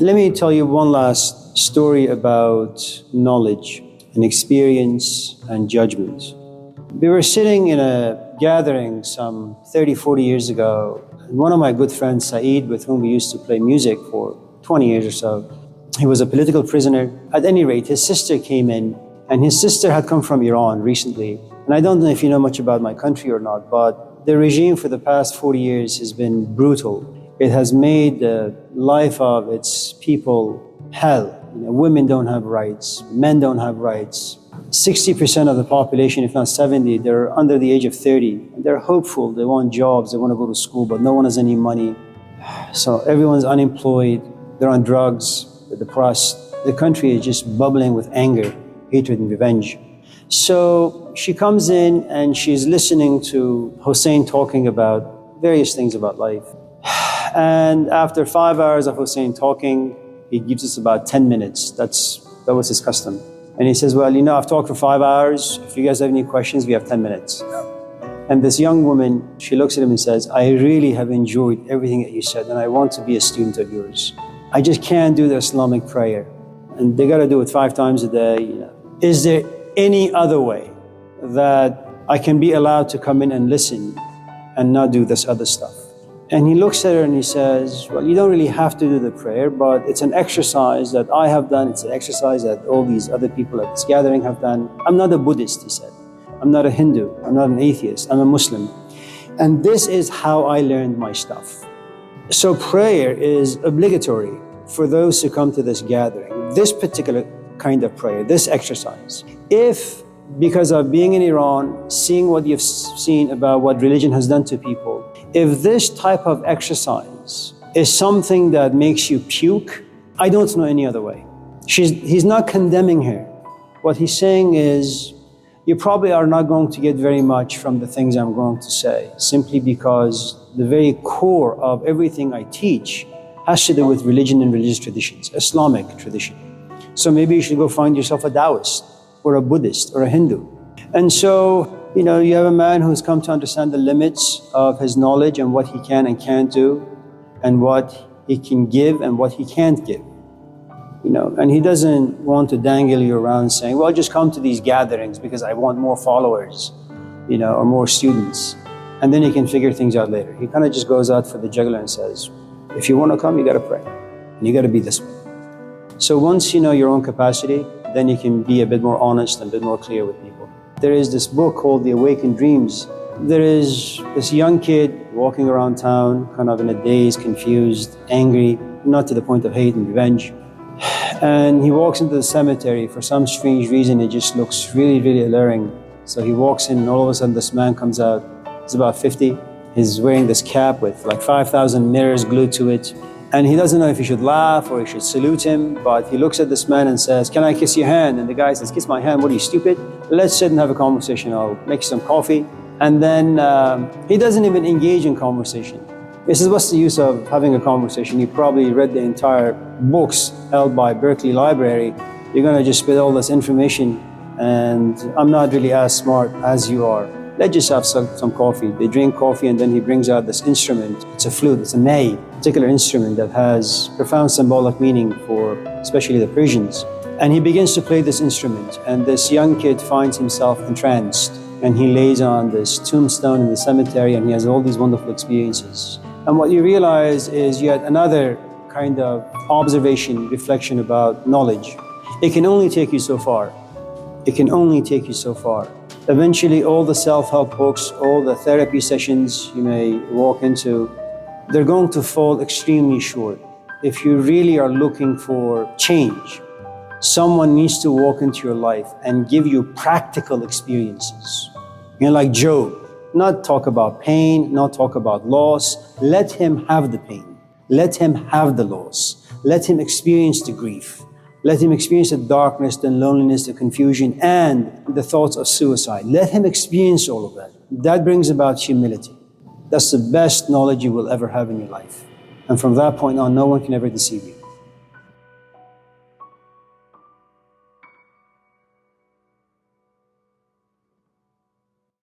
Let me tell you one last story about knowledge and experience and judgment. We were sitting in a gathering some 30, 40 years ago. One of my good friends, Saeed, with whom we used to play music for 20 years or so, he was a political prisoner. At any rate, his sister came in, and his sister had come from Iran recently. And I don't know if you know much about my country or not, but the regime for the past 40 years has been brutal. It has made the life of its people hell. Women don't have rights, men don't have rights. 60% of the population, if not 70, they're under the age of 30. They're hopeful, they want jobs, they want to go to school, but no one has any money. So everyone's unemployed, they're on drugs, they're depressed. The country is just bubbling with anger, hatred, and revenge. So she comes in and she's listening to Hussein talking about various things about life. And after 5 hours of Hussein talking, he gives us about 10 minutes. That was his custom. And he says, well, I've talked for 5 hours. If you guys have any questions, we have 10 minutes. And this young woman, she looks at him and says, I really have enjoyed everything that you said, and I want to be a student of yours. I just can't do the Islamic prayer. And they got to do it 5 times a day. Is there any other way that I can be allowed to come in and listen and not do this other stuff? And he looks at her and he says, well, you don't really have to do the prayer, but it's an exercise that I have done. It's an exercise that all these other people at this gathering have done. I'm not a Buddhist, he said. I'm not a Hindu. I'm not an atheist. I'm a Muslim. And this is how I learned my stuff. So prayer is obligatory for those who come to this gathering, this particular kind of prayer, this exercise. If, because of being in Iran, seeing what you've seen about what religion has done to people, if this type of exercise is something that makes you puke, I don't know any other way. He's not condemning her. What he's saying is, you probably are not going to get very much from the things I'm going to say, simply because the very core of everything I teach has to do with religion and religious traditions, Islamic tradition. So maybe you should go find yourself a Taoist or a Buddhist or a Hindu. And so, you have a man who's come to understand the limits of his knowledge and what he can and can't do, and what he can give and what he can't give. And he doesn't want to dangle you around saying, well, just come to these gatherings because I want more followers, or more students. And then he can figure things out later. He kind of just goes out for the jugular and says, if you want to come, you got to pray. And you got to be this way. So once you know your own capacity, then you can be a bit more honest and a bit more clear with people. There is this book called The Awakened Dreams. There is this young kid walking around town, kind of in a daze, confused, angry, not to the point of hate and revenge. And he walks into the cemetery. For some strange reason, it just looks really, really alluring. So he walks in, and all of a sudden this man comes out. He's about 50. He's wearing this cap with like 5,000 mirrors glued to it. And he doesn't know if he should laugh or he should salute him, but he looks at this man and says, can I kiss your hand? And the guy says, kiss my hand, what are you, stupid? Let's sit and have a conversation, I'll make you some coffee. And then he doesn't even engage in conversation. He says, what's the use of having a conversation? You probably read the entire books held by Berkeley Library. You're gonna just spit all this information, and I'm not really as smart as you are. Let's just have some coffee. They drink coffee, and then he brings out this instrument. It's a flute, it's a ney, a particular instrument that has profound symbolic meaning for especially the Persians. And he begins to play this instrument, and this young kid finds himself entranced, and he lays on this tombstone in the cemetery, and he has all these wonderful experiences. And what you realize is yet another kind of observation, reflection about knowledge. It can only take you so far. It can only take you so far. Eventually, all the self-help books, all the therapy sessions you may walk into, they're going to fall extremely short. If you really are looking for change, someone needs to walk into your life and give you practical experiences. Like Job, not talk about pain, not talk about loss. Let him have the pain. Let him have the loss. Let him experience the grief. Let him experience the darkness, the loneliness, the confusion, and the thoughts of suicide. Let him experience all of that. That brings about humility. That's the best knowledge you will ever have in your life. And from that point on, no one can ever deceive you.